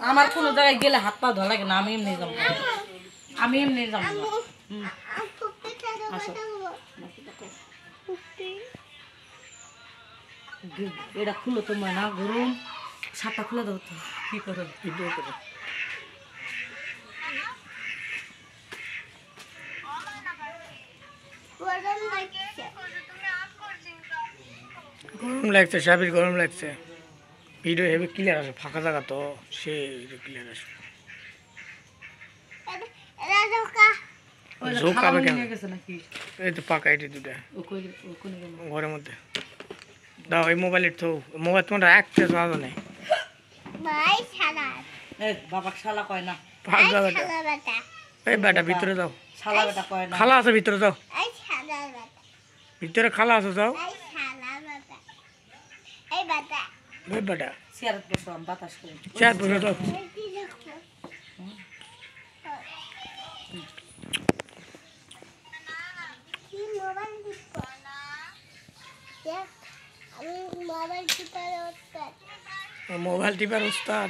আমার কোনো জায়গায় গেলে হাত পা ধোয়া লাগে না, আমি এমনি যাবো, আমি এমনি যাবো। আসো এটা খুলো তোমার না গরম, শার্টটা খুলে দাও তো। কি করো ভিডিও করো? গরম লাগছে সাবির, গরম লাগছে। ভিডিও হেভি ক্লিয়ার আসে, ফাঁকা জায়গা তো সে ক্লিয়ার আসে। ঝোঁকাবে কেন? এই তো পাকা এটি দুটা ঘরের মধ্যে দাও। এই মোবাইলের তো মোবাইল তোমার রাখতে চাও না বাবা শালা কয় না, পাগলা বেটা। এই বেটা ভিতরে যাও, শালা বেটা কয় না। খালা আছে ভিতরে যাও, ভিতরে খালা আছে যাও। এই বেটা চেয়ারে বসলাম বাতাস করে। চেয়ার বসে যাও। মোবাইল টিপার উস্তাদ।